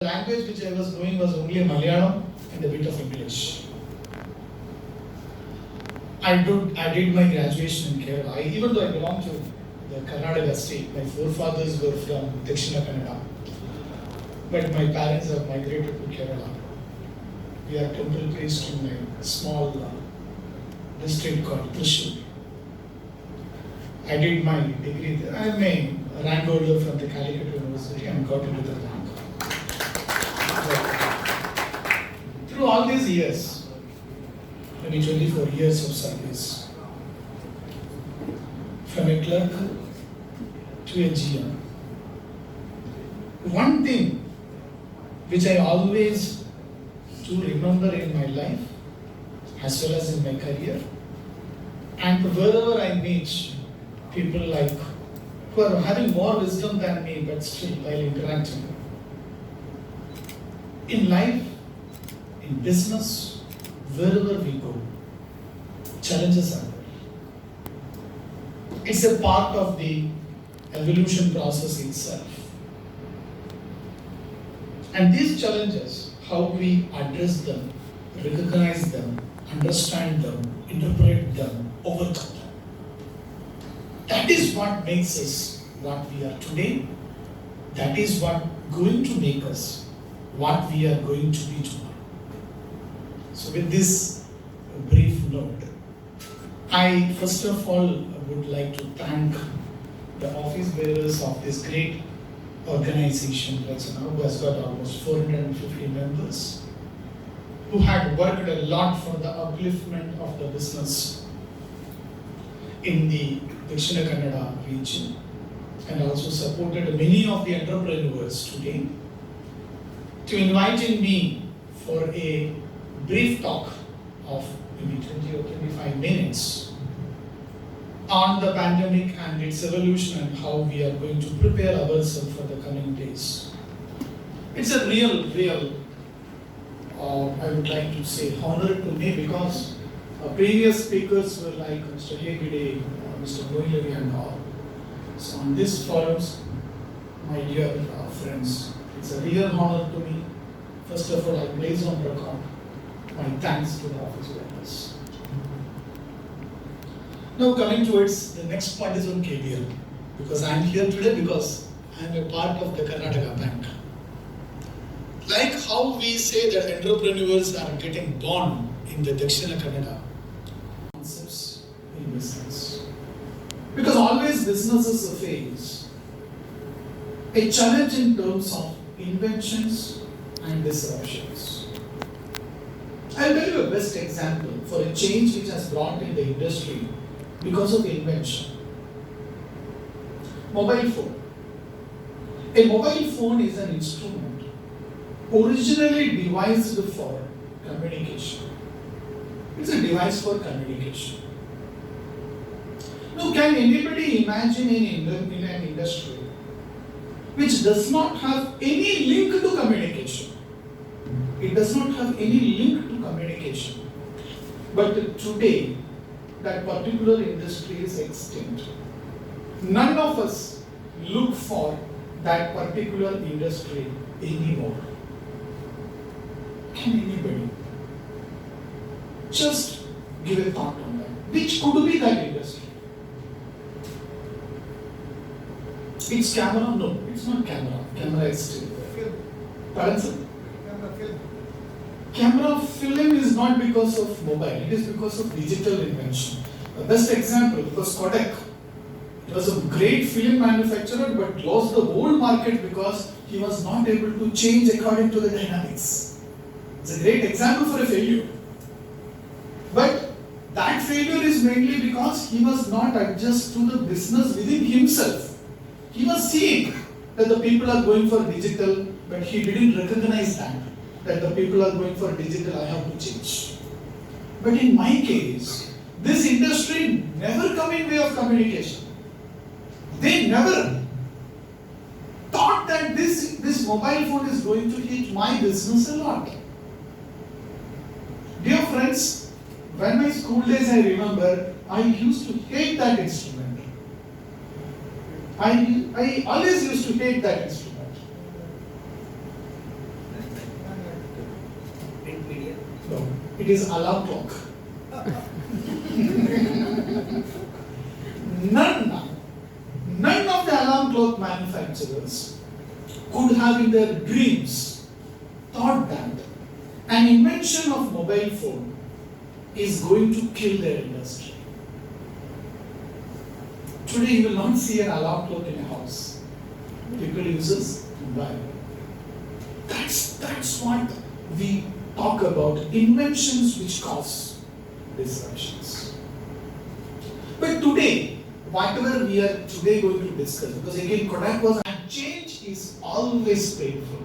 The language which I was knowing was only Malayalam and a bit of English. I did my graduation in Kerala. Even though I belong to the Karnataka state, my forefathers were from Dakshina Kannada. But my parents have migrated to Kerala. We are temporarily placed in a small district called Thrissur. I did my degree there. I am a rank holder from the Calicut University and got into the rank. Through all these years, maybe 24 years of service, from a clerk to a GM, one thing which I always do remember in my life, as well as in my career, and wherever I meet people like who are having more wisdom than me, but still while interacting, in life, in business, wherever we go, challenges are there. It's a part of the evolution process itself. And these challenges, how we address them, recognize them, understand them, interpret them, overcome them. That is what makes us what we are today. That is what going to make us what we are going to be tomorrow. So with this brief note, I first of all would like to thank the office bearers of this great organization, Rachana, who has got almost 450 members, who had worked a lot for the upliftment of the business in the Dakshina Kannada region, and also supported many of the entrepreneurs today, to inviting me for a brief talk of maybe 20 or 25 minutes on the pandemic and its evolution and how we are going to prepare ourselves for the coming days. It's a real, I would like to say, honor to me, because previous speakers were like Mr. Hegde, Mr. Moileri and all. So on this forums, my dear friends, it's a real honor to me. First of all, I place on record my thanks to the office workers. Now coming towards the next point is on KBL, because I am here today because I am a part of the Karnataka Bank. Like how we say that entrepreneurs are getting born in the Dakshina Kannada concepts in business. Because always businesses face a challenge in terms of inventions and disruptions. I'll tell you a best example for a change which has brought in the industry because of invention. Mobile phone. A mobile phone is an instrument originally devised for communication. It's a device for communication. Now, can anybody imagine in an industry which does not have any link to communication? It does not have any link to communication. But today, that particular industry is extinct. None of us look for that particular industry anymore. Can anybody just give a thought on that? Which could be that industry? It's camera? No, it's not camera. Camera is still there. Pardon, sir? Camera film is not because of mobile, it is because of digital invention. The best example was Kodak. It was a great film manufacturer but lost the whole market because he was not able to change according to the dynamics. It's a great example for a failure. But that failure is mainly because he was not adjust to the business within himself. He was seeing that the people are going for digital, but he didn't recognize that the people are going for digital, I have to change. But in my case, this industry never come in way of communication. They never thought that this mobile phone is going to hit my business a lot. Dear friends, when my school days I remember, I used to hate that instrument. I always used to hate that instrument. No, it is alarm clock. None of the alarm clock manufacturers could have in their dreams thought that an invention of mobile phone is going to kill their industry. Today you will not see an alarm clock in a house. People use mobile. That's what we talk about, inventions which cause disruptions. But today, whatever we are today going to discuss, because again Kodak was, and change is always painful.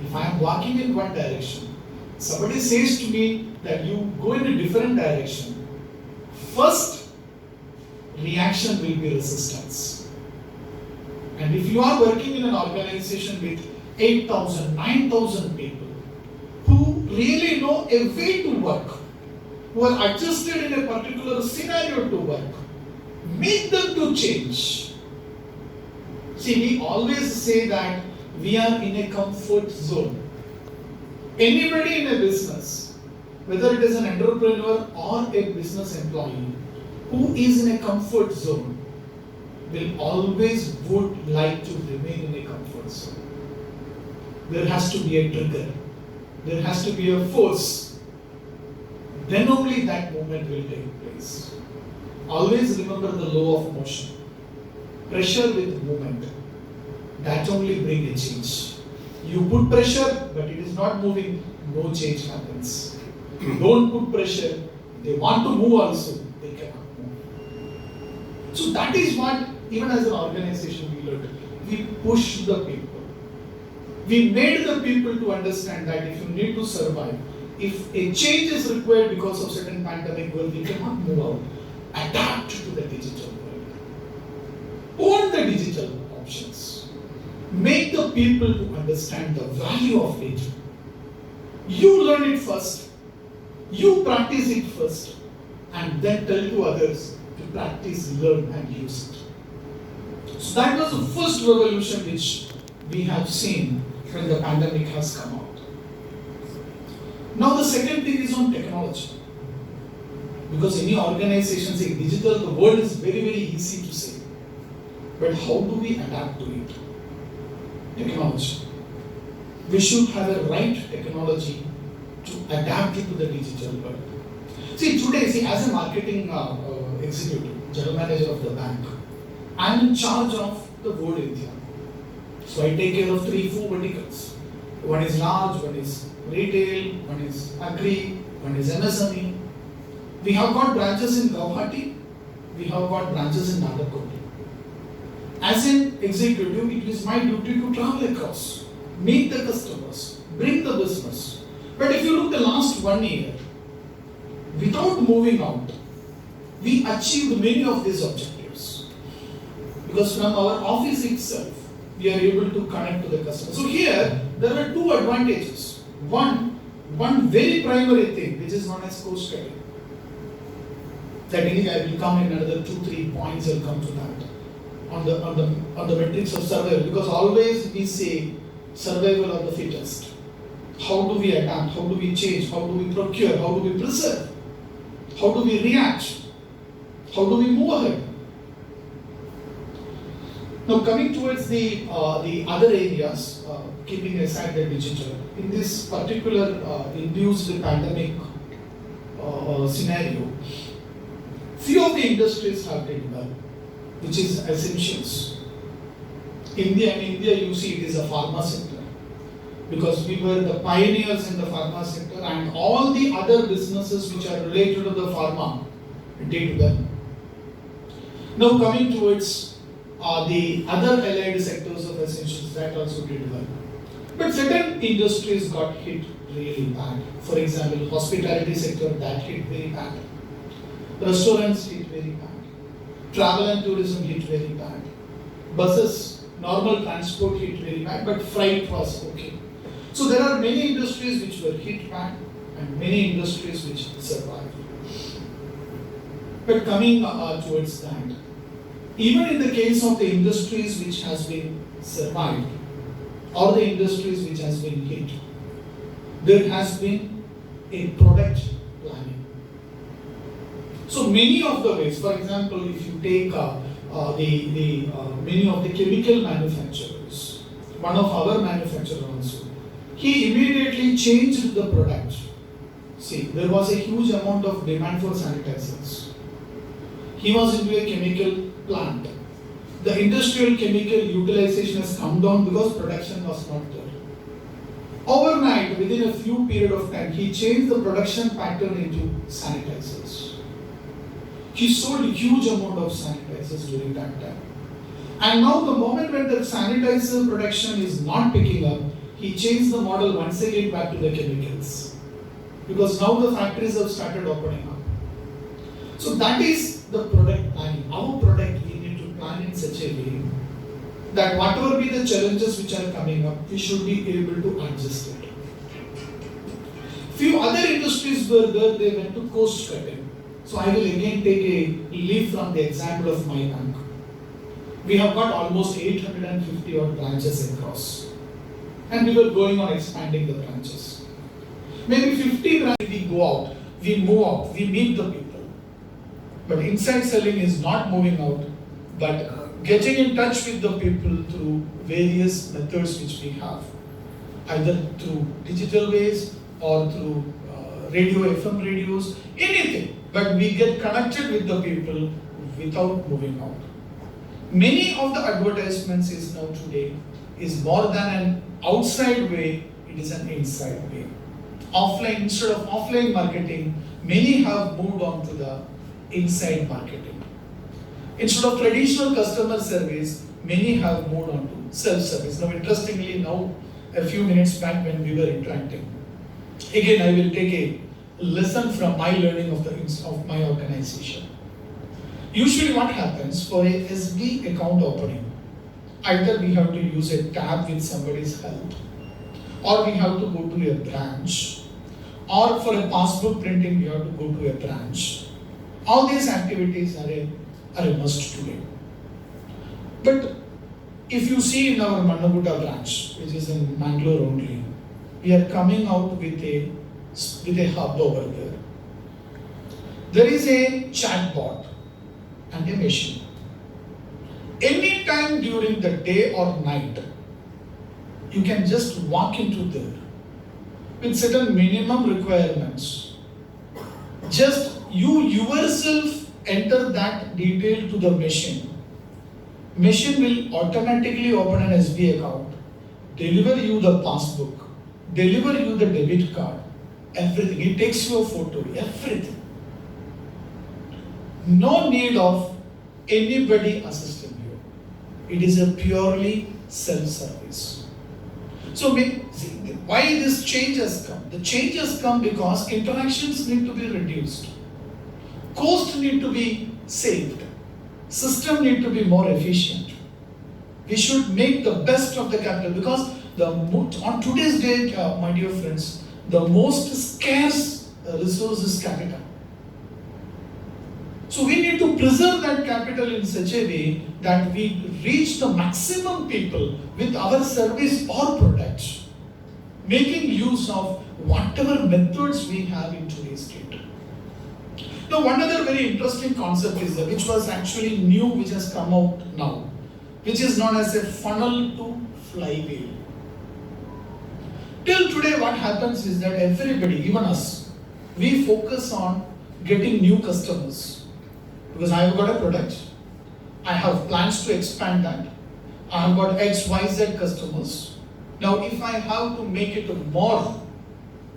If I am walking in one direction, somebody says to me that you go in a different direction, first reaction will be resistance. And if you are working in an organization with 8,000, 9,000 people who really know a way to work, who are adjusted in a particular scenario to work, make them to change. See, we always say that we are in a comfort zone. Anybody in a business, whether it is an entrepreneur or a business employee, who is in a comfort zone, will always would like to remain in a comfort zone. There has to be a trigger. There has to be a force. Then only that movement will take place. Always remember the law of motion. Pressure with movement. That only brings a change. You put pressure, but it is not moving, no change happens. You don't put pressure, they want to move also, they cannot move. So that is what, even as an organization, we learned. We push the people. We made the people to understand that if you need to survive, if a change is required because of certain pandemic world, we cannot move out. Adapt to the digital world. Own the digital options. Make the people to understand the value of it. You learn it first. You practice it first. And then tell to others to practice, learn and use it. So that was the first revolution which we have seen when the pandemic has come out. Now the second thing is on technology. Because any organization say digital, the word is very, very easy to say. But how do we adapt to it? Technology. We should have a right technology to adapt it to the digital world. See, today, as a marketing executive, general manager of the bank, I am in charge of the whole India. So I take care of 3-4 verticals. One is large, one is retail, one is agri, one is MSME. We have got branches in Guwahati, we have got branches in Nagapur. As an executive, it is my duty to travel across, meet the customers, bring the business. But if you look the last 1 year, without moving out, we achieved many of these objectives. Because from our office itself, we are able to connect to the customer. So here, there are 2 advantages. One very primary thing, which is known as cost cutting. That I will come in another 2-3 points, I'll come to that. On the metrics of survival, because always we say survival of the fittest. How do we adapt? How do we change? How do we procure? How do we preserve? How do we react? How do we move ahead? Now coming towards the other areas, keeping aside the digital, in this particular induced pandemic scenario, few of the industries have done well, which is essentials. In India, you see it is a pharma sector, because we were the pioneers in the pharma sector, and all the other businesses which are related to the pharma did well. Now coming towards the other allied sectors of essentials, that also did well. But certain industries got hit really bad. For example, hospitality sector, that hit very bad. Restaurants hit very bad. Travel and tourism hit very bad. Buses, normal transport hit very bad, but freight was okay. So there are many industries which were hit bad and many industries which survived. But coming towards that, even in the case of the industries which has been survived or the industries which has been hit, there has been a product planning. So many of the ways, for example, if you take many of the chemical manufacturers, one of our manufacturers also, he immediately changed the product. See, there was a huge amount of demand for sanitizers. He was into a chemical plant. The industrial chemical utilization has come down because production was not there. Overnight, within a few period of time, he changed the production pattern into sanitizers. He sold a huge amount of sanitizers during that time. And now the moment when the sanitizer production is not picking up, he changed the model once again back to the chemicals. Because now the factories have started opening up. So that is the product planning. Our product we need to plan in such a way that whatever be the challenges which are coming up, we should be able to adjust it. Few other industries were there, they went to cost cutting. So I will again take a leaf from the example of my bank. We have got almost 850 odd branches across. And we were going on expanding the branches. Maybe 50 branches we go out, we move out, we meet the people. But inside selling is not moving out, but getting in touch with the people through various methods which we have. Either through digital ways or through radio, FM radios, anything. But we get connected with the people without moving out. Many of the advertisements is now today is more than an outside way, it is an inside way. Offline, instead of offline marketing, many have moved on to the inside marketing. Instead of traditional customer service, many have moved on to self-service. Now, interestingly, a few minutes back when we were interacting, again I will take a lesson from my learning of my organization. Usually what happens for a SB account opening, either we have to use a tab with somebody's help, or we have to go to a branch, or for a passbook printing we have to go to a branch. All these activities are a must today. But if you see in our Mannagutta branch, which is in Mangalore only, we are coming out with a hub over there. There is a chatbot and a machine. Any time during the day or night, you can just walk into there with certain minimum requirements. Just you yourself enter that detail to the machine. Machine will automatically open an SB account, deliver you the passbook, deliver you the debit card, everything. It takes you a photo, everything. No need of anybody assisting you. It is a purely self-service. So why this change has come? The change has come because interactions need to be reduced. Cost need to be saved. System need to be more efficient. We should make the best of the capital because on today's date, my dear friends, the most scarce resource is capital. So we need to preserve that capital in such a way that we reach the maximum people with our service or product, making use of whatever methods we have in today's date. Now, one other very interesting concept is that, which was actually new, which has come out now, which is known as a funnel to flywheel. Till today, what happens is that everybody, even us, we focus on getting new customers. Because I have got a product, I have plans to expand that, I have got X, Y, Z customers. Now, if I have to make it more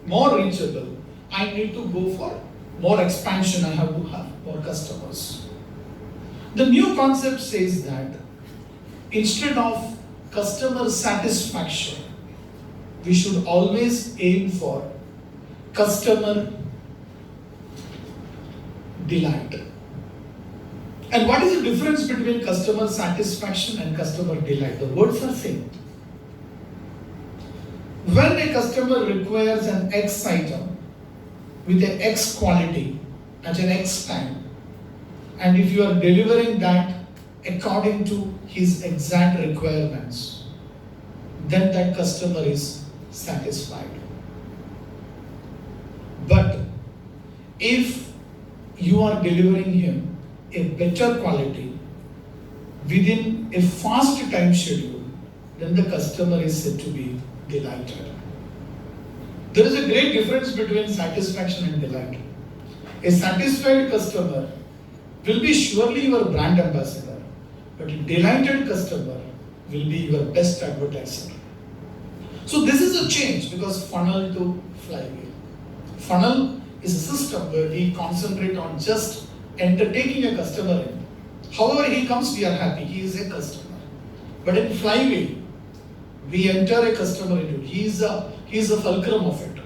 reachable, I need to go for more expansion, I have to have more customers. The new concept says that instead of customer satisfaction, we should always aim for customer delight. And what is the difference between customer satisfaction and customer delight? The words are same. When a customer requires an X item with an X quality at an X time, and if you are delivering that according to his exact requirements, then that customer is satisfied. But if you are delivering him a better quality within a fast time schedule, then the customer is said to be delighted. There is a great difference between satisfaction and delight. A satisfied customer will be surely your brand ambassador, but a delighted customer will be your best advertiser. So this is a change, because funnel to flywheel. Funnel is a system where we concentrate on just entertaining a customer in. However he comes, we are happy, he is a customer. But in flywheel, we enter a customer into it. He is a fulcrum of it.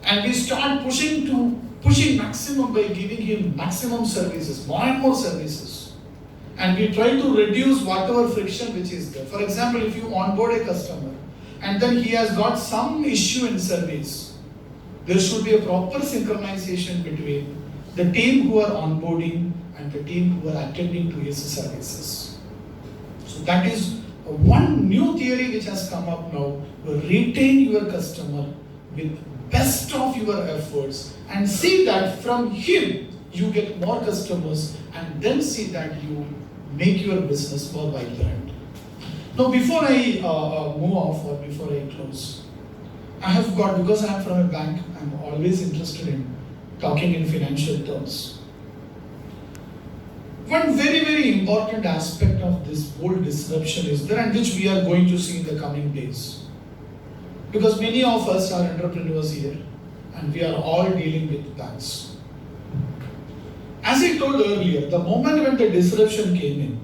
And we start pushing maximum by giving him maximum services, more and more services. And we try to reduce whatever friction which is there. For example, if you onboard a customer and then he has got some issue in service, there should be a proper synchronization between the team who are onboarding and the team who are attending to his services. So that is one new theory which has come up now. You retain your customer with best of your efforts and see that from him you get more customers, and then see that you make your business more vibrant. Now before I move off or before I close, I have got, because I am from a bank, I am always interested in talking in financial terms. One very, very important aspect of this whole disruption is there, and which we are going to see in the coming days. Because many of us are entrepreneurs here and we are all dealing with banks. As I told earlier, the moment when the disruption came in,